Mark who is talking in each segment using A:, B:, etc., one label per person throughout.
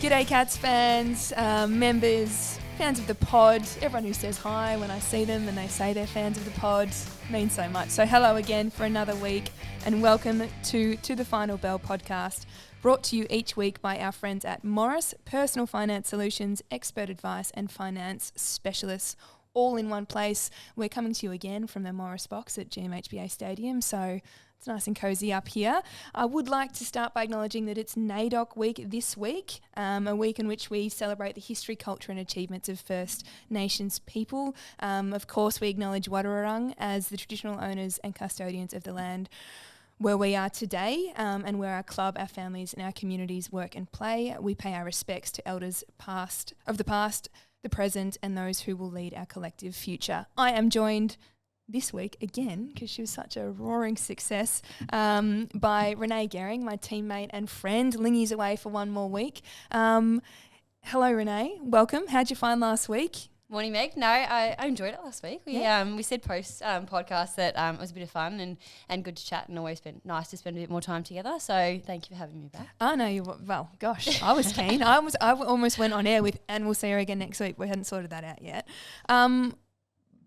A: G'day Cats fans, members, fans of the pod, everyone who says hi when I see them and they say they're fans of the pod means so much. So hello again for another week and welcome to the Final Bell podcast, brought to you each week by our friends at Morris Personal Finance Solutions, expert advice and finance specialists, all in one place. We're coming to you again from the Morris box at GMHBA Stadium, so it's nice and cozy up here. I would like to start by acknowledging that it's NAIDOC week this week, a week in which we celebrate the history, culture and achievements of First Nations people. Of course, we acknowledge Wadawurrung as the traditional owners and custodians of the land where we are today, and where our club, our families and our communities work and play. We pay our respects to elders of the past, the present and those who will lead our collective future. I am joined this week again, because she was such a roaring success, by Renee Gehring, my teammate and friend. Lingy's away for one more week. Hello Renee, welcome. How'd you find last week?
B: Morning, Meg. No, I enjoyed it last week. We said post podcast that it was a bit of fun and good to chat, and always been nice to spend a bit more time together. So thank you for having me back.
A: Oh no, well, gosh, I was keen. I almost went on air with, and we'll see her again next week. We hadn't sorted that out yet.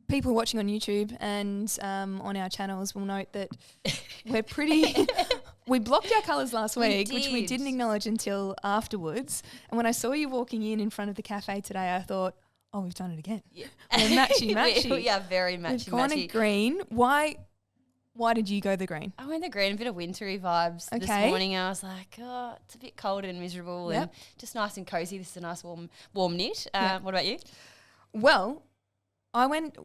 A: People watching on YouTube and on our channels will note that we're pretty... We blocked our colours last week, which we didn't acknowledge until afterwards. And when I saw you walking in front of the cafe today, I thought, oh, we've done it again. Yeah. We're matchy-matchy.
B: We are very matchy-matchy.
A: We've gone a green. Why did you go the green?
B: I went the green, a bit of wintry vibes this morning. I was like, oh, it's a bit cold and miserable and just nice and cosy. This is a nice warm knit. What about you?
A: Well, I went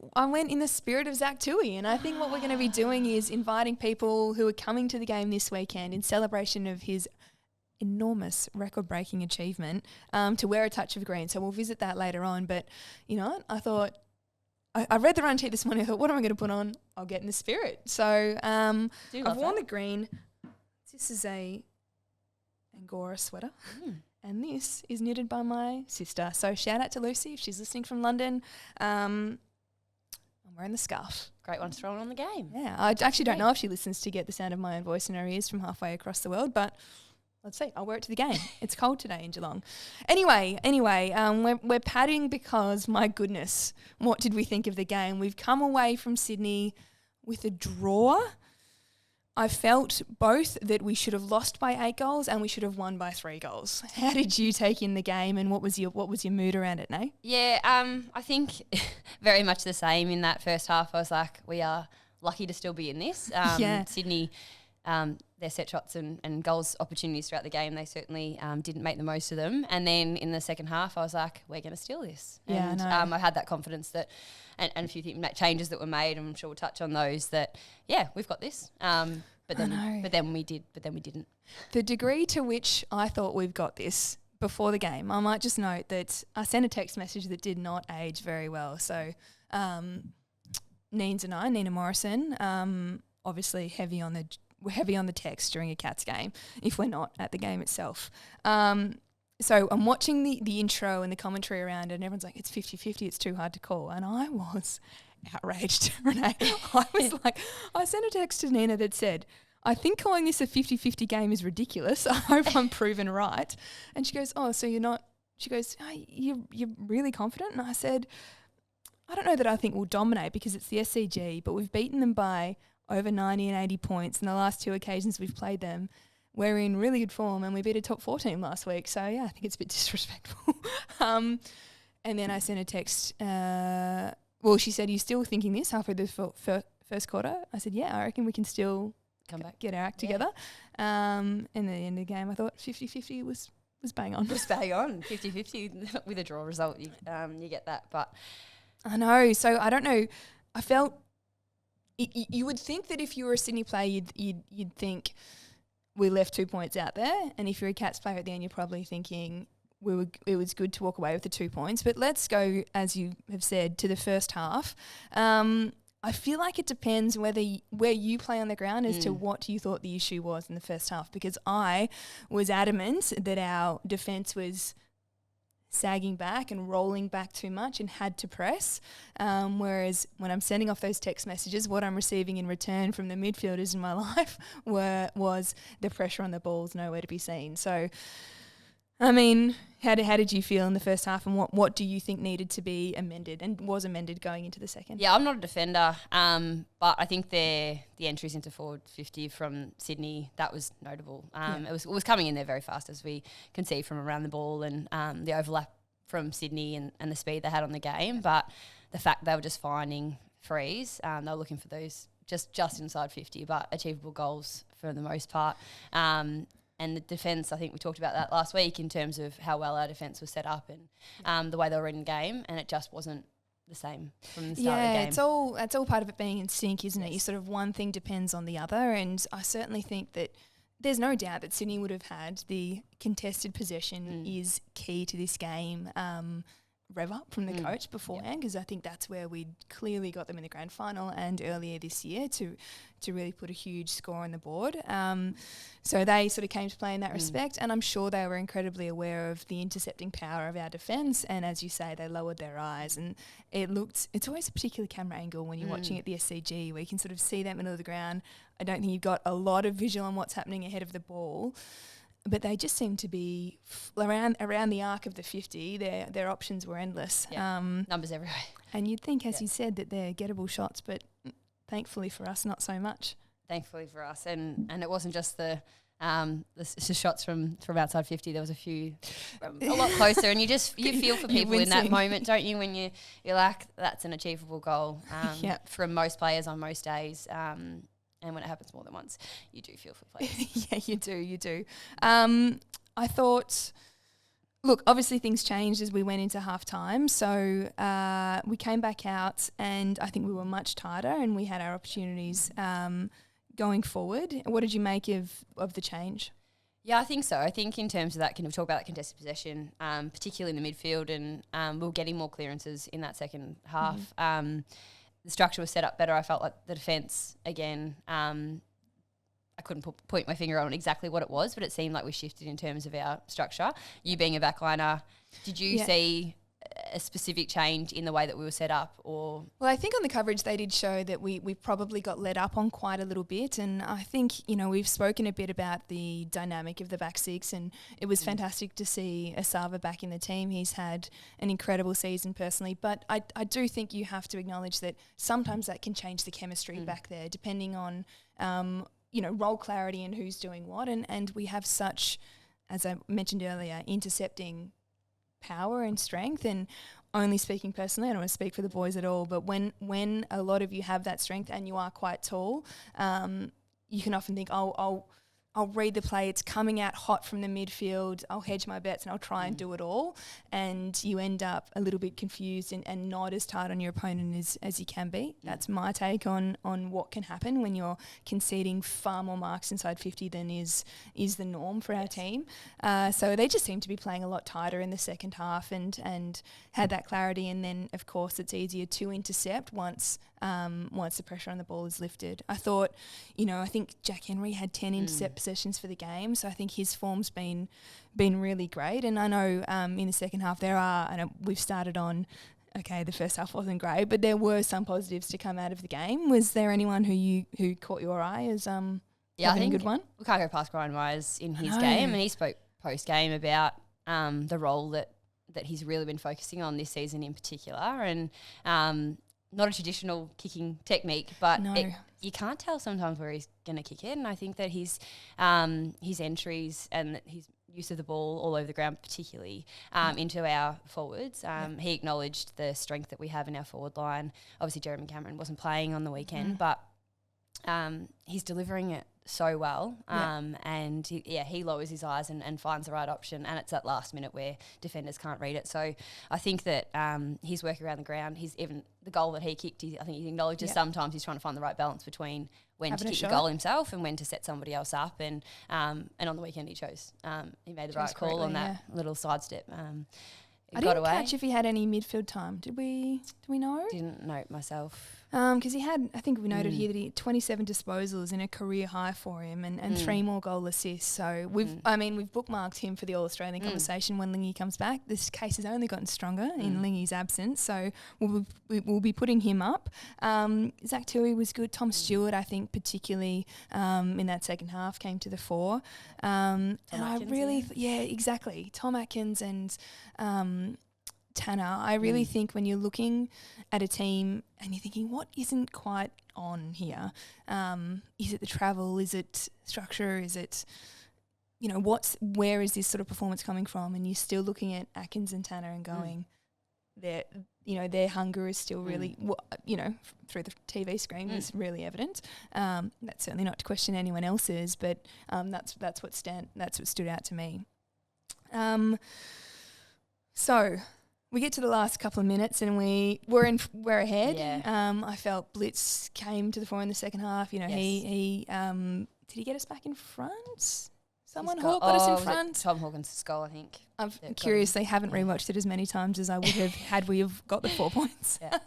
A: in the spirit of Zach Toohey, and I think what we're going to be doing is inviting people who are coming to the game this weekend in celebration of his enormous record-breaking achievement to wear a touch of green. So we'll visit that later on. But you know what? I thought, I read the run sheet this morning. I thought, what am I going to put on? I'll get in the spirit. So I've worn the green. This is a Angora sweater. And this is knitted by my sister. So shout out to Lucy if she's listening from London. I'm wearing the scarf.
B: Great one to throw on the game.
A: Yeah, I actually don't know if she listens to get the sound of my own voice in her ears from halfway across the world, but let's see. I'll wear it to the game. It's cold today in Geelong. Anyway, we're padding because, my goodness, what did we think of the game? We've come away from Sydney with a draw. I felt both that we should have lost by 8 goals and we should have won by 3 goals. How did you take in the game, and what was your mood around it, Nay?
B: Yeah, I think very much the same in that first half. I was like, we are lucky to still be in this. Sydney, their set shots and goals opportunities throughout the game, they certainly didn't make the most of them. And then in the second half, I was like, we're going to steal this.
A: Yeah,
B: and
A: I know.
B: I had that confidence that, and a few changes that were made, and I'm sure we'll touch on those, that, yeah, we've got this. But then we didn't. The
A: degree to which I thought we've got this before the game, I might just note that I sent a text message that did not age very well. So Nina Morrison, obviously heavy on the text during a Cats game if we're not at the game itself. So I'm watching the intro and the commentary around it, and everyone's like, it's 50-50, it's too hard to call. And I was outraged, Renee. I was like, I sent a text to Nina that said, I think calling this a 50-50 game is ridiculous. I hope I'm proven right. And she goes, oh, so you're not, she goes, oh, you're really confident? And I said, I don't know that I think we'll dominate because it's the SCG, but we've beaten them by over 90 and 80 points. In the last 2 occasions we've played them, we're in really good form, and we beat a top 4 team last week. So, yeah, I think it's a bit disrespectful. And then I sent a text. Well, she said, are you still thinking this halfway through the first quarter? I said, yeah, I reckon we can still come back, get our act together. And at the end of the game, I thought 50-50 was bang on.
B: It was bang on. 50-50 with a draw result, you get that. But
A: I know. So, I don't know. I felt you would think that if you were a Sydney player, you'd think we left 2 points out there, and if you're a Cats player at the end, you're probably thinking it was good to walk away with the 2 points. But let's go, as you have said, to the first half. I feel like it depends where you play on the ground as to what you thought the issue was in the first half, because I was adamant that our defence was sagging back and rolling back too much and had to press. Whereas when I'm sending off those text messages, what I'm receiving in return from the midfielders in my life was the pressure on the ball's nowhere to be seen. So, I mean, How did you feel in the first half, and what do you think needed to be amended and was amended going into the second?
B: Yeah, I'm not a defender, but I think the entries into forward 50 from Sydney, that was notable. It was coming in there very fast, as we can see from around the ball, and the overlap from Sydney and the speed they had on the game. But the fact they were just finding frees, they were looking for those just inside 50, but achievable goals for the most part. And the defence, I think we talked about that last week in terms of how well our defence was set up and the way they were in game, and it just wasn't the same from the start of the game.
A: Yeah, it's all part of it being in sync, isn't it? You sort of one thing depends on the other, and I certainly think that there's no doubt that Sydney would have had the contested possession is key to this game. Rev up from the coach beforehand, because I think that's where we clearly got them in the grand final and earlier this year to really put a huge score on the board. So they sort of came to play in that respect, and I'm sure they were incredibly aware of the intercepting power of our defence, and as you say, they lowered their eyes, and it's always a particular camera angle when you're watching at the SCG where you can sort of see that middle of the ground. I don't think you've got a lot of visual on what's happening ahead of the ball, but they just seem to be around the arc of the 50. Their options were endless.
B: Yeah. Numbers everywhere.
A: And you'd think, as you said, that they're gettable shots, but thankfully for us, not so much.
B: Thankfully for us, and it wasn't just the shots from outside 50. There was a few a lot closer, and you feel for people in that moment, don't you? When you're like, that's an achievable goal from most players on most days. And when it happens more than once, you do feel for players.
A: Yeah, you do. I thought, look, obviously things changed as we went into half-time. So we came back out, and I think we were much tighter, and we had our opportunities going forward. What did you make of the change?
B: Yeah, I think so. I think in terms of that, can we talk about that contested possession, particularly in the midfield, and we were getting more clearances in that second half. The structure was set up better. I felt like the defence, again, I couldn't point my finger on exactly what it was, but it seemed like we shifted in terms of our structure. You being a backliner, did you see a specific change in the way that we were set up? Or
A: Well, I think on the coverage they did show that we probably got let up on quite a little bit, and I think, we've spoken a bit about the dynamic of the back six, and it was fantastic to see Asava back in the team. He's had an incredible season personally, but I do think you have to acknowledge that sometimes that can change the chemistry back there depending on role clarity and who's doing what, and we have such, as I mentioned earlier, intercepting power and strength. And only speaking personally, I don't want to speak for the boys at all, but when a lot of you have that strength and you are quite tall, you can often think, I'll read the play, it's coming out hot from the midfield, I'll hedge my bets and I'll try and do it all, and you end up a little bit confused and not as tight on your opponent as you can be. That's my take on what can happen when you're conceding far more marks inside 50 than is the norm for our team. So they just seem to be playing a lot tighter in the second half and had that clarity, and then of course it's easier to intercept once the pressure on the ball is lifted. I thought, I think Jack Henry had 10 intercept possessions for the game, so I think his form's been really great. And I know in the second half we've started on, okay, the first half wasn't great, but there were some positives to come out of the game. Was there anyone who caught your eye as having a good one?
B: We can't go past Brian Myers in his game, and he spoke post-game about the role that he's really been focusing on this season in particular, and not a traditional kicking technique, but you can't tell sometimes where he's going to kick it. And I think that his entries and his use of the ball all over the ground, particularly into our forwards, he acknowledged the strength that we have in our forward line. Obviously, Jeremy Cameron wasn't playing on the weekend, but he's delivering it so well, and he lowers his eyes and finds the right option, and it's that last minute where defenders can't read it. So I think that his work around the ground, even the goal that he kicked, I think he acknowledges sometimes he's trying to find the right balance between when to kick the goal himself and when to set somebody else up, and on the weekend he he made the right call on that little sidestep.
A: I didn't catch if he had any midfield time. Do we know?
B: Didn't note myself.
A: Because he had, I think we noted here that he had 27 disposals in a career high for him and 3 more goal assists. So we've bookmarked him for the All-Australian conversation when Lingy comes back. This case has only gotten stronger in Lingy's absence, so we'll be putting him up. Zach Tui was good. Tom Stewart, I think, particularly in that second half, came to the fore. And Atkins, I really, exactly. Tom Atkins and Tanner, I really think when you're looking at a team and you're thinking, what isn't quite on here? Is it the travel? Is it structure? Is it, where is this sort of performance coming from? And you're still looking at Atkins and Tanner and going, their hunger is still really, through the TV screen is really evident. That's certainly not to question anyone else's, but that's what stood out to me. So we get to the last couple of minutes and we're ahead. Yeah. I felt Blitz came to the fore in the second half. He did he get us back in front? Hawk got us in front.
B: Tom Hawkins' goal, I think.
A: I've curiously haven't rewatched it as many times as I would have had we have got the 4 points. Yeah.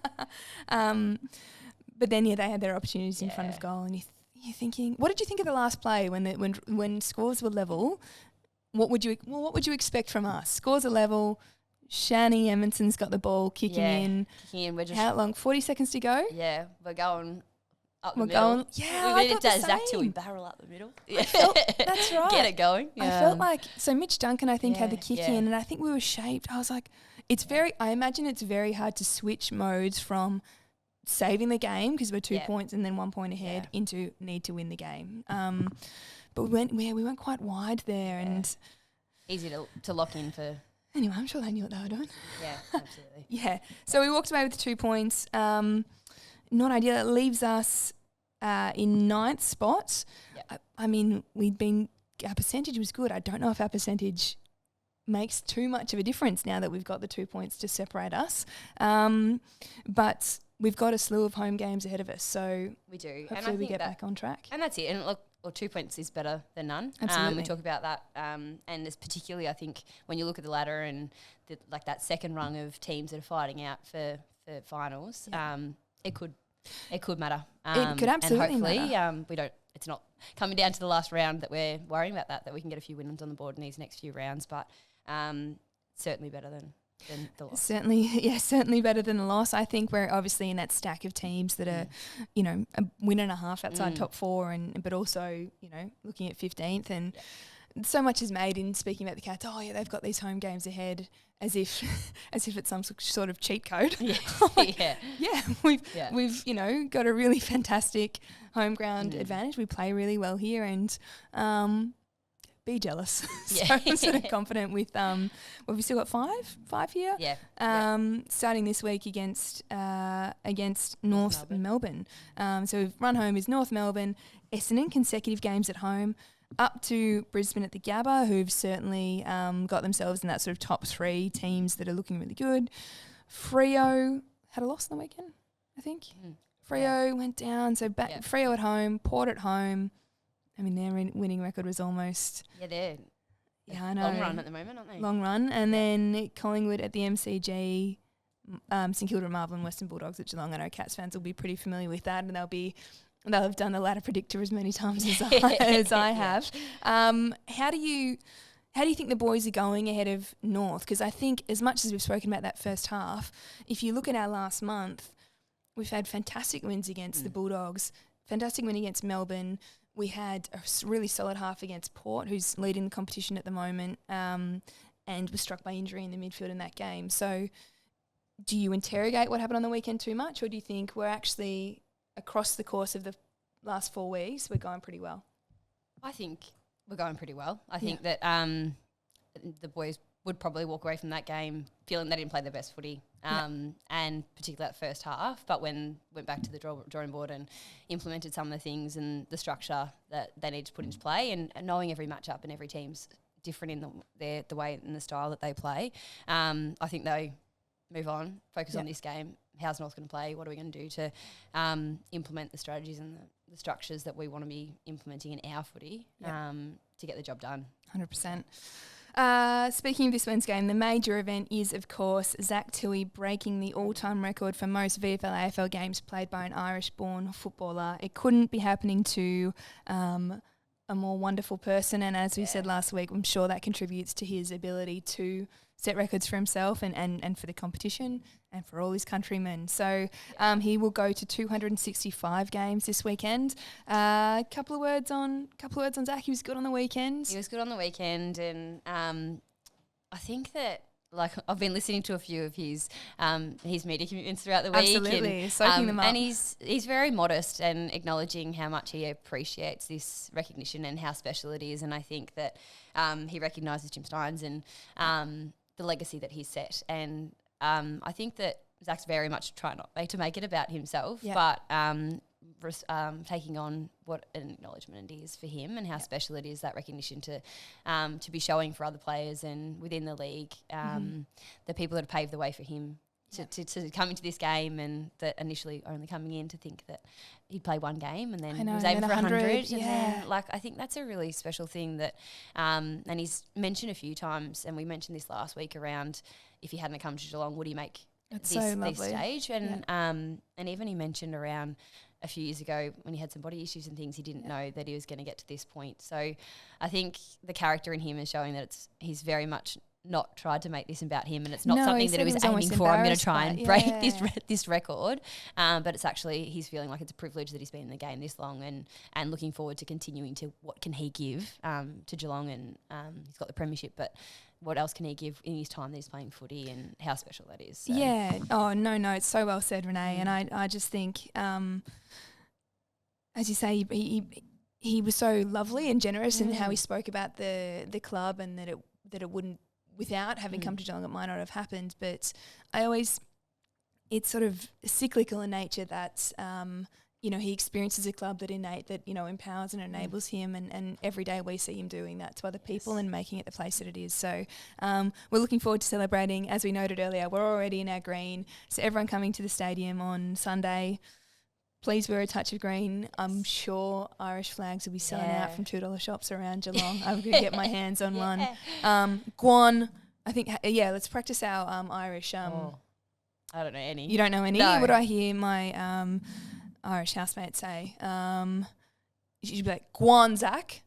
A: But then they had their opportunities in front of goal, and you're thinking, what did you think of the last play when scores were level? What would you expect from us? Scores are level. Shani Edmondson's got the ball kicking in. We're just how long? 40 seconds to go.
B: Yeah, we're going up the middle.
A: I thought the same.
B: Zach till we barrel up the middle.
A: Yeah. That's right.
B: Get it going.
A: Yeah. I felt like Mitch Duncan I think had the kick in, and I think we were shaped. I was like, I imagine it's very hard to switch modes from saving the game because we're 2 points and then 1 point ahead into need to win the game. But we went quite wide there and
B: easy to lock in for.
A: Anyway, I'm sure they knew what they were doing.
B: Yeah, absolutely.
A: Yeah. So we walked away with 2 points. Not ideal. It leaves us in 9th spot. Yep. Our percentage was good. I don't know if our percentage makes too much of a difference now that we've got the 2 points to separate us. But we've got a slew of home games ahead of us. So
B: we do.
A: Hopefully we get back on track.
B: And that's it. And look, 2 points is better than none.
A: Absolutely.
B: We talk about that. And it's particularly, I think, when you look at the ladder and that second rung of teams that are fighting out for finals, it could matter.
A: It could absolutely
B: and hopefully,
A: matter.
B: It's not coming down to the last round that we're worrying about that we can get a few wins on the board in these next few rounds, but certainly better than the loss.
A: Certainly better than the loss. I think we're obviously in that stack of teams that are, a win and a half outside top 4, but also, looking at 15th. And so much is made in speaking about the Cats. Oh yeah, they've got these home games ahead, as if it's some sort of cheat code. We've got a really fantastic home ground advantage. We play really well here, and be jealous. So I'm sort of confident with we've still got five here. Starting this week against North Melbourne. So we've run home is North Melbourne, Essendon, consecutive games at home, up to Brisbane at the Gabba, who've certainly got themselves in that sort of top 3 teams that are looking really good. Freo had a loss on the weekend, I think. Freo went down, so Freo at home, Port at home. I mean, their winning record was almost...
B: they're
A: I know.
B: long run at the moment, aren't they?
A: Long run. And then Collingwood at the MCG, St Kilda, Marvel and Western Bulldogs at Geelong. I know Cats fans will be pretty familiar with that, and they'll have done the ladder predictor as many times as I have. How do you think the boys are going ahead of North? Because I think as much as we've spoken about that first half, if you look at our last month, we've had fantastic wins against the Bulldogs, fantastic win against Melbourne. We had a really solid half against Port, who's leading the competition at the moment, and was struck by injury in the midfield in that game. So do you interrogate what happened on the weekend too much, or do you think we're actually, across the course of the last 4 weeks, we're going pretty well?
B: I think we're going pretty well. I think that the boys would probably walk away from that game feeling they didn't play their best footy, and particularly that first half. But when went back to the drawing board and implemented some of the things and the structure that they need to put into play, and knowing every matchup and every team's different in the way and the style that they play, I think they move on, focus on this game. How's North going to play? What are we going to do to implement the strategies and the structures that we want to be implementing in our footy to get the job done?
A: 100%. Speaking of this Wednesday game, the major event is, of course, Zach Tui breaking the all-time record for most VFL AFL games played by an Irish-born footballer. It couldn't be happening to a more wonderful person, and as we said last week, I'm sure that contributes to his ability to set records for himself and for the competition and for all his countrymen. So he will go to 265 games this weekend. Couple of words on Zach. He was good on the weekend.
B: He was good on the weekend, and I think that, like, I've been listening to a few of his media commitments throughout the week.
A: Absolutely, soaking them up.
B: And he's very modest and acknowledging how much he appreciates this recognition and how special it is. And I think that he recognises Jim Steins and the legacy that he's set. And I think that Zach's very much trying not to make it about himself, but taking on what an acknowledgement it is for him and how special it is, that recognition to be showing for other players and within the league, the people that have paved the way for him to come into this game, and that initially only coming in to think that he'd play one game and then he was aiming for 100.
A: Yeah.
B: And then, like, I think that's a really special thing that, and he's mentioned a few times, and we mentioned this last week around if he hadn't come to Geelong, would he make this stage? And even he mentioned around a few years ago when he had some body issues and things, he didn't know that he was going to get to this point. So I think the character in him is showing that he's very much not tried to make this about him, and it's not something that he was aiming for. I'm going to try and break this record, but it's actually he's feeling like it's a privilege that he's been in the game this long, and looking forward to continuing to what can he give to Geelong, and he's got the premiership, but what else can he give in his time that he's playing footy, and how special that is. So.
A: Yeah. Oh, no, it's so well said, Renee. And I just think, as you say, he was so lovely and generous in how he spoke about the club, and that it wouldn't, without having come to Geelong, it might not have happened. But it's sort of cyclical in nature that, he experiences a club that empowers and enables him, and every day we see him doing that to other people and making it the place that it is. So we're looking forward to celebrating. As we noted earlier, we're already in our green. So everyone coming to the stadium on Sunday, please wear a touch of green. I'm sure Irish flags will be selling out from $2 shops around Geelong. I'm going to get my hands on one. Guan, I think, let's practice our Irish.
B: I don't know any.
A: You don't know any?
B: No.
A: What do I hear my Irish housemate say? You should be like, Guan, Zach.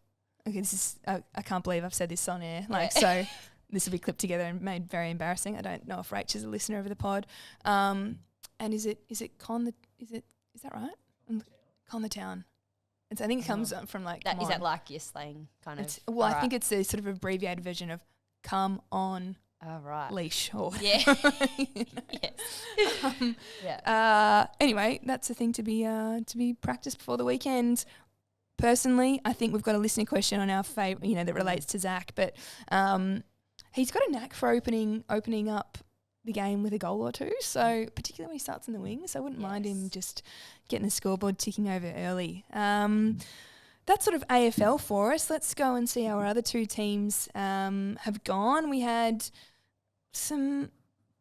A: Okay, this is, I can't believe I've said this on air. So this will be clipped together and made very embarrassing. I don't know if Rach is a listener of the pod. And is it is that right? Con the town. I think it comes from like.
B: Is that like your slang kind of?
A: Well, I think it's a sort of abbreviated version of come on. Leash or
B: yes.
A: Anyway, that's a thing to be practiced before the weekend. Personally, I think we've got a listener question on our favourite, that relates to Zach, but he's got a knack for opening up the game with a goal or two. So particularly when he starts in the wings, I wouldn't mind him just getting the scoreboard ticking over early. That's sort of AFL for us. Let's go and see how our other two teams have gone. We had some.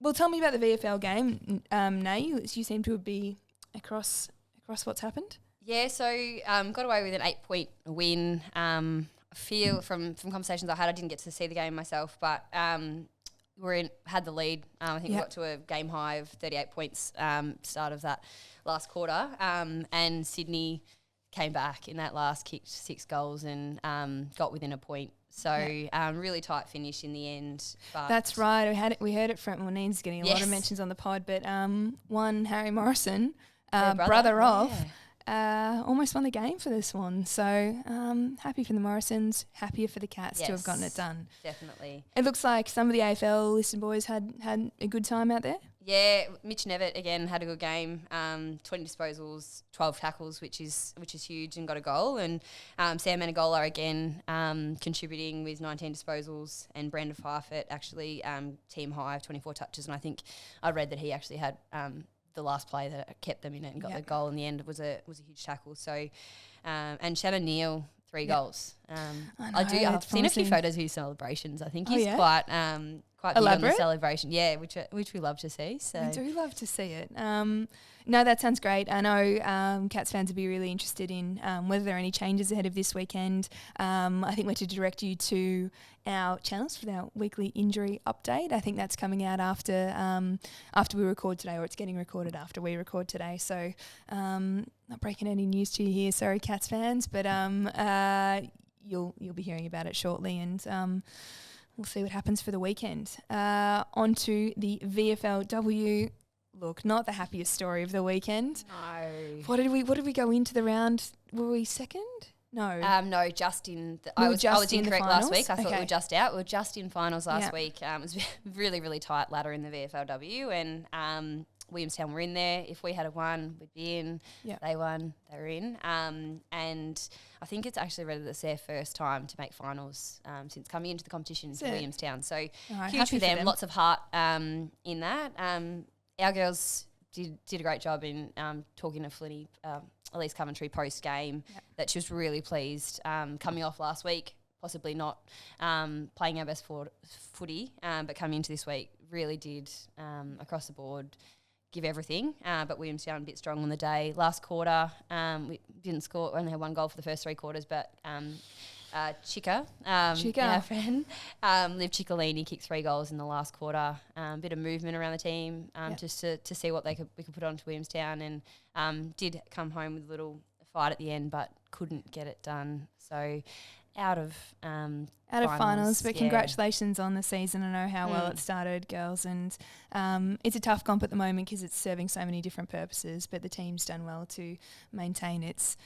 A: Well, tell me about the VFL game, Nay. You seem to be across what's happened.
B: Yeah, so got away with an 8-point win. I feel from conversations I had, I didn't get to see the game myself, but had the lead. I think we got to a game high of 38 points start of that last quarter, and Sydney came back in that last, kicked 6 goals and got within a point. So really tight finish in the end. But
A: that's right. We heard it from Neen's getting a lot of mentions on the pod, but one Harry Morrison, brother of. Almost won the game for this one. So happy for the Morrisons, happier for the Cats to have gotten it done.
B: Definitely.
A: It looks like some of the AFL listed boys had a good time out there.
B: Yeah, Mitch Nevitt again had a good game. 20 disposals, 12 tackles, which is huge, and got a goal. And Sam Menegola again contributing with 19 disposals, and Brandon Fife actually team high of 24 touches. And I think I read that he actually had the last play that kept them in it and got the goal in the end was a huge tackle. So and Shannon Neal, 3 goals. I've seen a few photos of his celebrations. I think he's quite big on
A: elaborate
B: the celebration. Yeah, which we love to see. So
A: we do love to see it. No, that sounds great. I know Cats fans would be really interested in whether there are any changes ahead of this weekend. I think we're to direct you to our channels for our weekly injury update. I think that's coming out after we record today, or it's getting recorded after we record today. So not breaking any news to you here, sorry, Cats fans, but you'll be hearing about it shortly, and we'll see what happens for the weekend. On to the VFLW. Look, not the happiest story of the weekend.
B: no.
A: What did we go into the round? Were we second? No.
B: No, just in.
A: We
B: I
A: were
B: was
A: just in the
B: incorrect last
A: finals?
B: week. I thought we
A: Okay.
B: were just out. We were just in finals last
A: Yeah.
B: week. It was a really, really tight ladder in the VFLW, and Williamstown were in there. If we had won, we'd be in.
A: Yeah.
B: They won, they were in. And I think it's actually read that it's their first time to make finals since coming into the competition to
A: it?
B: Williamstown. So
A: Alright,
B: huge
A: happy
B: for
A: for
B: them.
A: them.
B: Lots of heart in that. Our girls did a great job in talking to Flinny, Elise Coventry post game, that she was really pleased coming off last week, possibly not playing our best footy, but coming into this week really did across the board give everything. But Williamstown a bit strong on the day. Last quarter, we didn't score, only had one goal for the first three quarters, but Chica, our friend, Liv Ciccolini kicked 3 goals in the last quarter. Bit of movement around the team, just to see what we could put on to Williamstown, and did come home with a little fight at the end, but couldn't get it done. So out of
A: finals, but
B: yeah.
A: congratulations on the season. I know how well it started, girls, and it's a tough comp at the moment because it's serving so many different purposes, but the team's done well to maintain its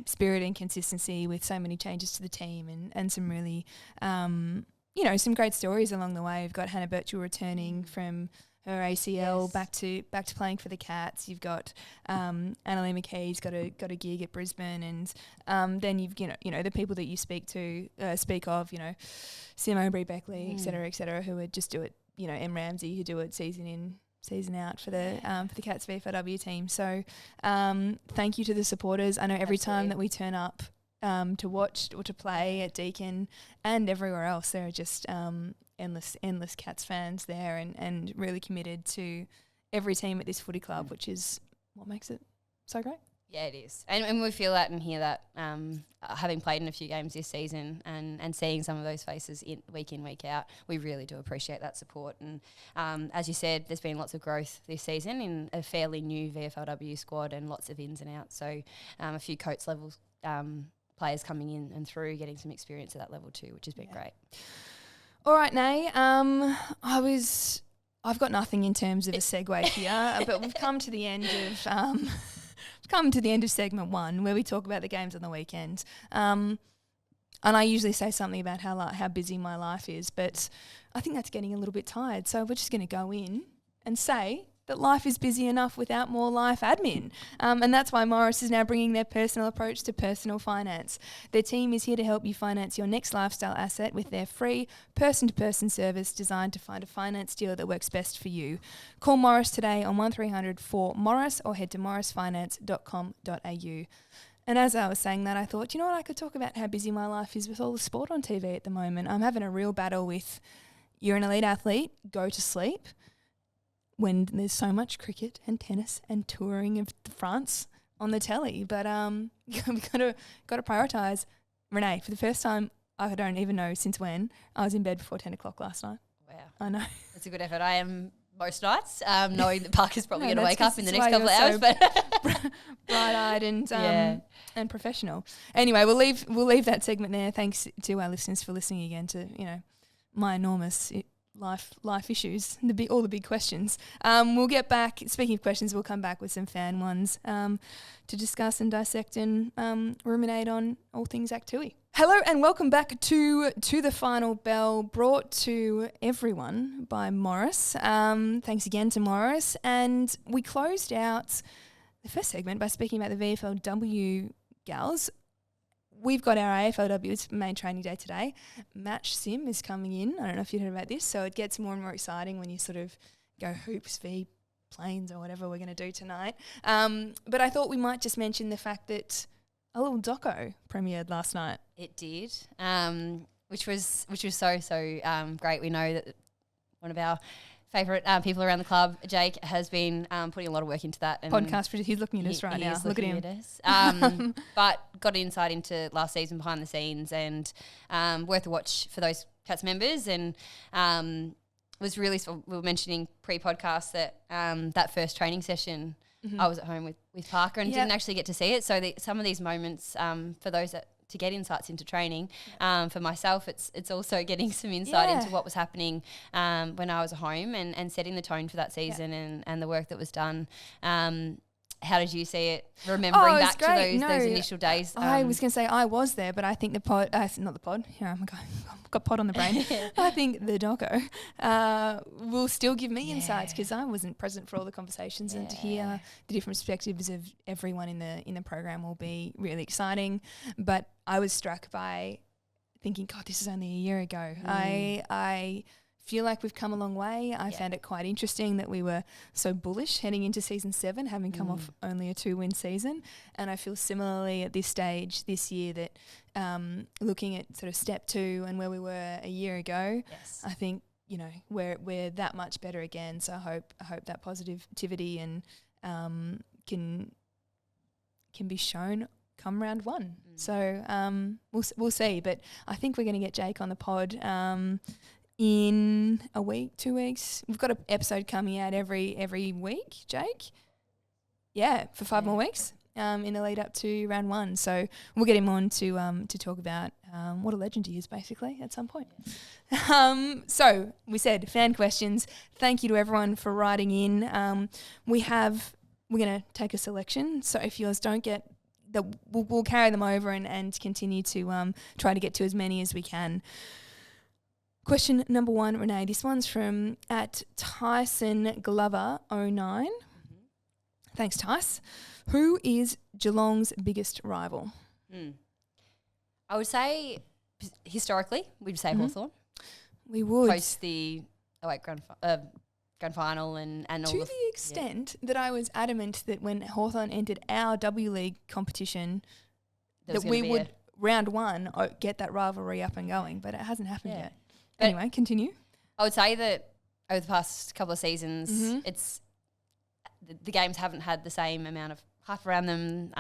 A: spirit and consistency with so many changes to the team, and some really, some great stories along the way. We've got Hannah Birchall returning from her ACL back to playing for the Cats. You've got Annalie McKee's got a gig at Brisbane, and then you've the people that you speak of, Sim O'Brien, Beckley, et cetera, who would just do it. M Ramsey, who do it season in, season out for the Cats VFLW team. So thank you to the supporters. I know every time that we turn up to watch or to play at Deakin and everywhere else, there are just endless Cats fans there, and really committed to every team at this footy club, which is what makes it so great.
B: Yeah, it is. And we feel that and hear that, having played in a few games this season and seeing some of those faces in, week out, we really do appreciate that support. And as you said, there's been lots of growth this season in a fairly new VFLW squad, and lots of ins and outs. So a few Coates level players coming in and through, getting some experience at that level too, which has been great.
A: All right, Nay. I've got nothing in terms of a segue here, but we've come to the end of segment 1, where we talk about the games on the weekend. And I usually say something about how busy my life is, but I think that's getting a little bit tired. So we're just going to go in and say that life is busy enough without more life admin. And that's why Morris is now bringing their personal approach to personal finance. Their team is here to help you finance your next lifestyle asset with their free person-to-person service designed to find a finance deal that works best for you. Call Morris today on 1300 4MORRIS or head to morrisfinance.com.au. And as I was saying that, I thought, I could talk about how busy my life is with all the sport on TV at the moment. I'm having a real battle with, you're an elite athlete, go to sleep, when there's so much cricket and tennis and touring of France on the telly. But we've got to prioritise. Renee, for the first time, I don't even know since when, I was in bed before 10 o'clock last night.
B: Wow.
A: I know.
B: That's a good effort. I am most nights, knowing that Parker's probably going to wake up in the
A: that's
B: next couple of hours. But
A: bright-eyed and professional. Anyway, we'll leave that segment there. Thanks to our listeners for listening again to, my enormous life issues, all the big questions. We'll get back, speaking of questions, we'll come back with some fan ones to discuss and dissect and ruminate on all things Act 2. Hello and welcome back to the final bell, brought to everyone by Morris. Thanks again to Morris. And we closed out the first segment by speaking about the VFLW gals. We've got our AFLW's main training day today. Match Sim is coming in. I don't know if you heard about this. So it gets more and more exciting when you sort of go hoops v planes or whatever we're going to do tonight. But I thought we might just mention the fact that a little doco premiered last night.
B: it did, which was so great. We know that one of our favourite people around the club, Jake, has been putting a lot of work into that. And
A: podcast producer, he's looking at us right now. Look at him.
B: But got insight into last season behind the scenes, and worth a watch for those Cats members. And was really, we were mentioning pre-podcast that that first training session, I was at home with Parker and didn't actually get to see it. So some of these moments for those that to get insights into training. For myself, it's also getting some insight into what was happening when I was at home and setting the tone for that season and the work that was done. How did you see it? Remembering back to those initial days.
A: I was going to say I was there, but I think the pod, not the pod. Here I'm going. I've got pod on the brain. I think the doco will still give me insights because I wasn't present for all the conversations, and to hear the different perspectives of everyone in the program will be really exciting. But I was struck by thinking, God, this is only a year ago. I feel like we've come a long way. I found it quite interesting that we were so bullish heading into season 7, having come off only a 2-win season. And I feel similarly at this stage this year that looking at sort of step 2 and where we were a year ago, I think, you know, we're that much better again. So I hope that positivity and can be shown come round 1. So we'll see. But I think we're going to get Jake on the pod in a week, 2 weeks. We've got an episode coming out every week, Jake. Yeah, for 5 more weeks in the lead up to round 1. So we'll get him on to talk about what a legend he is, basically, at some point. So we said fan questions. Thank you to everyone for writing in. We're going to take a selection. So if yours don't get, we'll carry them over and continue to try to get to as many as we can. Question number 1, Renee. This one's from @TysonGlover09. Thanks, Tice. Who is Geelong's biggest rival?
B: I would say, historically, we'd say Hawthorn.
A: We would.
B: Post the grand final and all
A: to the extent that I was adamant that when Hawthorn entered our W League competition, that we would, round 1, get that rivalry up and going, but it hasn't happened yet. But anyway, continue.
B: I would say that over the past couple of seasons, it's the games haven't had the same amount of hype around them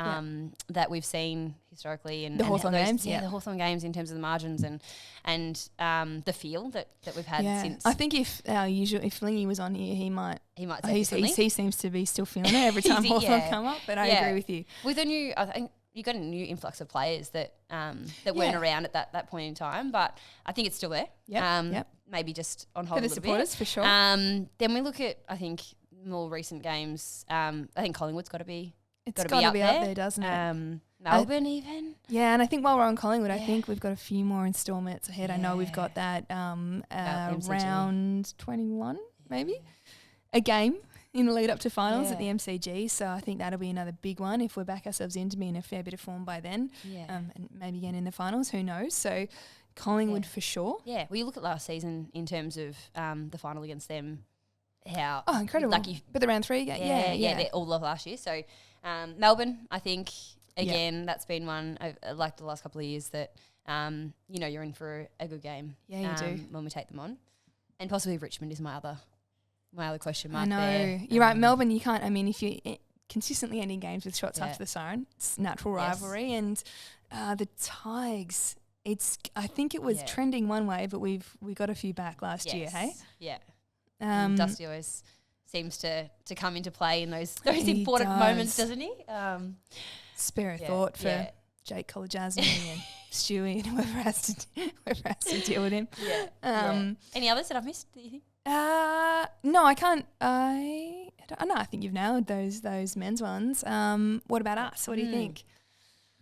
B: that we've seen historically. And
A: the Hawthorn games?
B: The Hawthorn games in terms of the margins and the feel that we've had since.
A: I think if Lingy was on here, he might say he seems to be still feeling it every time Hawthorn come up, but I agree with you.
B: With a new, I think, you got a new influx of players that weren't around at that point in time, but I think it's still there. Maybe just on hold
A: for the supporters, for sure.
B: Then we look at, I think, more recent games. I think Collingwood's got to be.
A: It's got to be up there, doesn't it?
B: Melbourne even.
A: Yeah, and I think while we're on Collingwood, I think we've got a few more instalments ahead. I know we've got that round 21, maybe, a game in the lead up to finals at the MCG. So I think that'll be another big one if we back ourselves in to be in a fair bit of form by then. And maybe again in the finals, who knows. So Collingwood for sure. Yeah,
B: well, you look at last season in terms of the final against them, how
A: incredible. But the round 3 game,
B: all of last year. So Melbourne, I think, again, that's been one, like the last couple of years that, you're in for a good game.
A: Yeah, you do.
B: When we take them on. And possibly Richmond is my other question mark.
A: I know.
B: There.
A: You're right. Melbourne, you can't. I mean, if you consistently ending games with shots after the siren, it's natural rivalry. And the Tigers, I think it was trending one way, but we got a few back last year. Hey.
B: Yeah. Dusty always seems to come into play in those important moments, doesn't he?
A: Spare a thought for Jake Colajazmi and Stewie and whoever has to deal with him.
B: Any others that I've missed, do you think?
A: No, I can't. I don't know. I think you've nailed those men's ones. What about us? What do you think?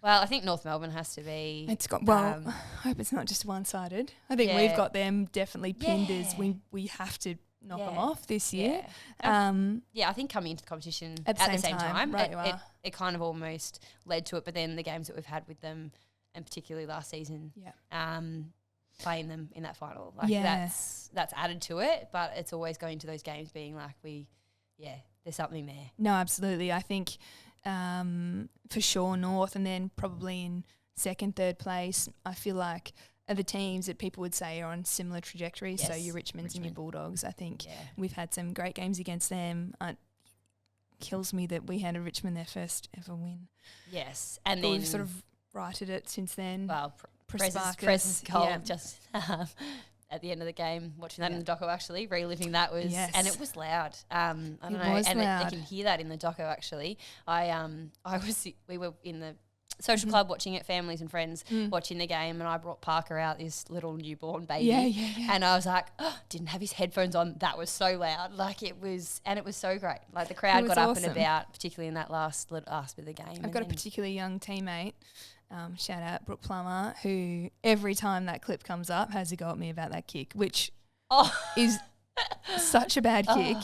B: Well, I think North Melbourne has to be.
A: It's got. Well, I hope it's not just one-sided. I think we've got them definitely pinned as we have to knock them off this year.
B: I think coming into the competition at the same time it kind of almost led to it. But then the games that we've had with them, and particularly last season, playing them in that final, that's added to it. But it's always going to those games being like there's something there.
A: No, absolutely. I think for sure North, and then probably in second, third place, I feel like are the teams that people would say are on similar trajectories.
B: Yes,
A: So your Richmonds and your Bulldogs, I think
B: Yeah.
A: we've had some great games against them. Kills me that we handed Richmond their first ever win.
B: Yes. And
A: But
B: then
A: we've sort of righted it since then.
B: well,
A: Press's
B: Prez's goal
A: yeah.
B: just at the end of the game, watching that in the doco actually, reliving that was, and it was loud. I don't know, and
A: loud.
B: I can hear that in the doco actually. We were in the social club watching it, families and friends watching the game, and I brought Parker out, this little newborn baby.
A: Yeah.
B: And I was like, didn't have his headphones on. That was so loud. Like it was so great. Like the crowd got up and about, particularly in that last bit of the game.
A: I've got a particularly young teammate, shout out Brooke Plummer, who every time that clip comes up has a go at me about that kick, which is such a bad kick.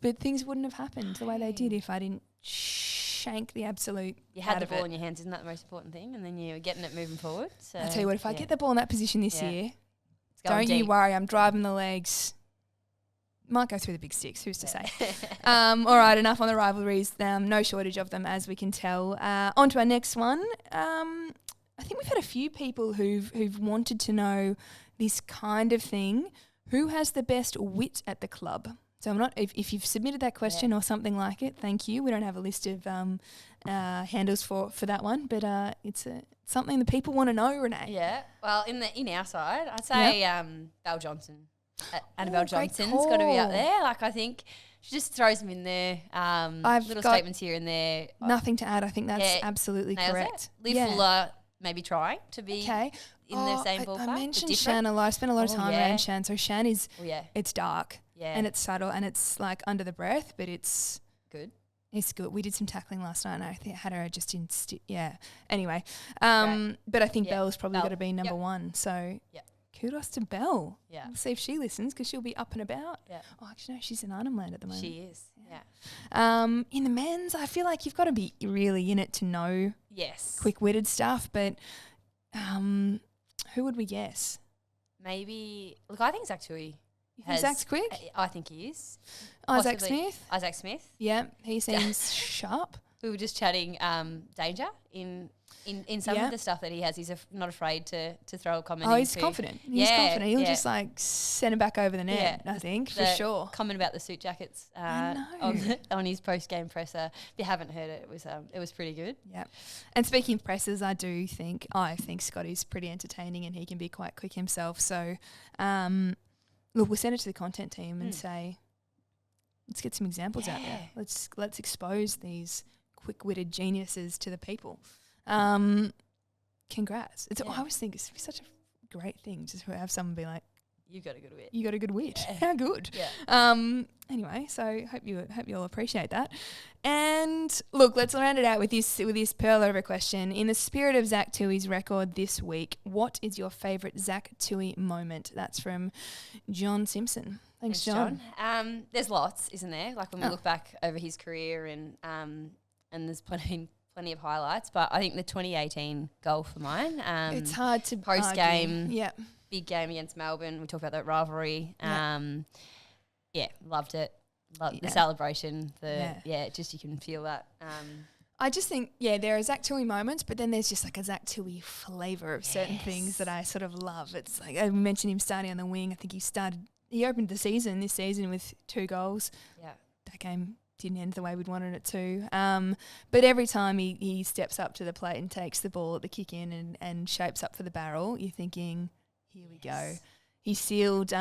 A: But things wouldn't have happened the way they did if I didn't shank the absolute.
B: You had the ball in your hands, isn't that the most important thing? And then you were getting it moving forward. So
A: I tell you what, if I get the ball in that position this year,
B: don't
A: you worry, I'm driving the legs. Might go through the big sticks, who's to say? All right, enough on the rivalries. No shortage of them, as we can tell. On to our next one. I think we've had a few people who've wanted to know this kind of thing. Who has the best wit at the club? So I'm not. If you've submitted that question or something like it, thank you. We don't have a list of handles for that one, but it's something that people want to know, Renee.
B: Yeah. Well, in our side, I'd say Belle Johnson. Annabelle Johnson's got to be up there. Like I think she just throws them in there. Little statements here and there.
A: Nothing to add. I think that's absolutely correct.
B: Liv Fuller maybe trying to be in the same ballpark.
A: I mentioned Shan a lot. I spent a lot of time around Shan. So Shan is it's dark and it's subtle and it's like under the breath, but it's
B: good.
A: It's good. We did some tackling last night and I had her just in Anyway, but I think Belle's probably got to be number one. So kudos to Belle. Yeah. We'll see if she listens because she'll be up and about. Yeah. Oh, actually, no, she's in Arnhem Land at the moment.
B: She is. Yeah.
A: In the men's, I feel like you've got to be really in it to know quick-witted stuff, but who would we guess?
B: Maybe, look, I think Zach Tui.
A: Zach's quick?
B: I think he is.
A: Isaac Smith?
B: Isaac Smith.
A: Yeah, he seems sharp.
B: We were just chatting danger in some of the stuff that he has. He's not afraid to throw a comment.
A: Oh, he's confident. He's confident. He'll just like send it back over the net, I think, for sure.
B: Comment about the suit jackets on his post-game presser. If you haven't heard it, it was pretty good.
A: Yeah. And speaking of pressers, I think Scotty's pretty entertaining and he can be quite quick himself. So, look, we'll send it to the content team and say, let's get some examples out there. Let's expose these quick-witted geniuses to the people. Congrats. I always think it's such a great thing just to have someone be like,
B: "You've got a good wit.
A: You got a good wit.
B: Yeah.
A: How good."
B: Yeah.
A: Anyway, so hope you all appreciate that. And look, let's round it out with this pearl over question. In the spirit of Zach Tui's record this week, what is your favourite Zach Tui moment? That's from John Simpson. Thanks, John.
B: There's lots, isn't there? Like when we look back over his career and there's plenty of highlights, but I think the 2018 goal for mine.
A: It's hard to
B: post game.
A: Yeah,
B: big game against Melbourne. We talked about that rivalry. Loved it. Loved the celebration. Just you can feel that.
A: I just think there are Zach Tui moments, but then there's just like a Zach Tui flavour of certain things that I sort of love. It's like I mentioned him starting on the wing. I think he opened this season with 2 goals. Yeah, that game didn't end the way we'd wanted it to. But every time he steps up to the plate and takes the ball at the kick in and shapes up for the barrel, you're thinking, here we go. He sealed,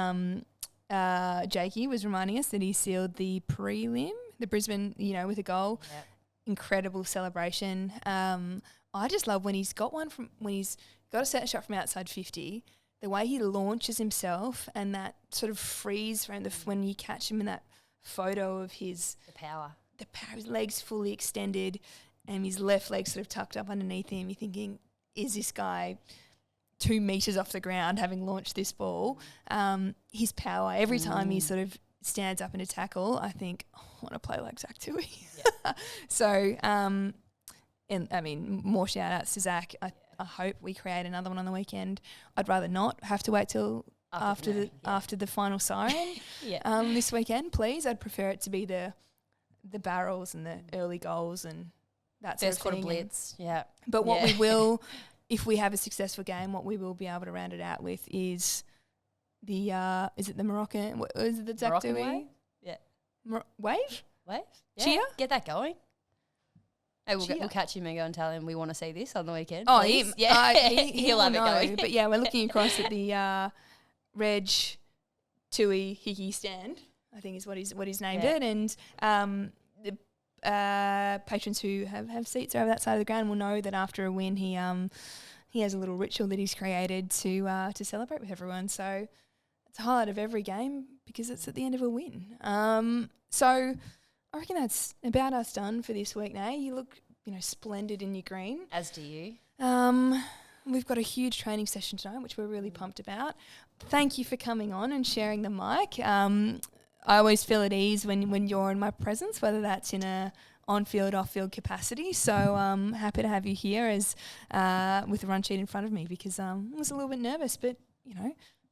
A: Jakey was reminding us that he sealed the prelim, the Brisbane, with a goal. Yep. Incredible celebration. I just love when he's got a set shot from outside 50, the way he launches himself and that sort of freeze when you catch him in that photo of the power, his legs fully extended and his left leg sort of tucked up underneath him. You're thinking, is this guy 2 metres off the ground having launched this ball? His power, every time he sort of stands up in a tackle, I think, I want to play like Zach Tui. Yeah. So, more shout outs to Zach. I hope we create another one on the weekend. I'd rather not have to wait till after the final siren this weekend, please. I'd prefer it to be the barrels and the early goals and that sort of thing.
B: First quarter blitz,
A: But what we will if we have a successful game, what we will be able to round it out with is is it the Moroccan? Is it the
B: Moroccan
A: Zakdoui?
B: wave? Yeah.
A: Wave?
B: Wave? Yeah.
A: Cheer?
B: Get that going. Hey,
A: Cheer.
B: we'll catch him and go and tell him we want to see this on the weekend.
A: Oh,
B: please.
A: he'll
B: have it
A: know.
B: going.
A: But yeah, we're looking across at the Reg Tui Hickey stand, I think is what he's named it, and the patrons who have seats over that side of the ground will know that after a win, he has a little ritual that he's created to celebrate with everyone. So it's a highlight of every game because it's at the end of a win. So I reckon that's about us done for this week. Now you look, splendid in your green.
B: As do you.
A: We've got a huge training session tonight, which we're really pumped about. Thank you for coming on and sharing the mic. I always feel at ease when you're in my presence, whether that's in a on-field, off-field capacity. So happy to have you here as with the run sheet in front of me because I was a little bit nervous, but,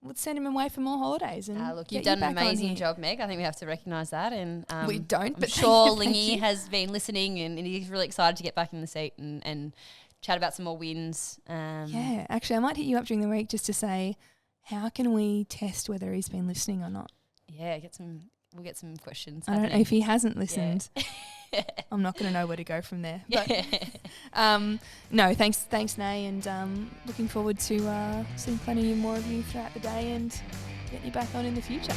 A: let's send him away for more holidays. And
B: look, you've done an amazing job, Meg. I think we have to recognise that. And
A: we don't,
B: I'm
A: but
B: sure Lingy has been listening and he's really excited to get back in the seat and chat about some more wins.
A: Yeah, actually, I might hit you up during the week just to say, how can we test whether he's been listening or not?
B: Yeah, we'll get some questions.
A: I don't know if he hasn't listened. Yeah. I'm not going to know where to go from there. But no, thanks, Nay, and looking forward to seeing plenty more of you throughout the day and getting you back on in the future.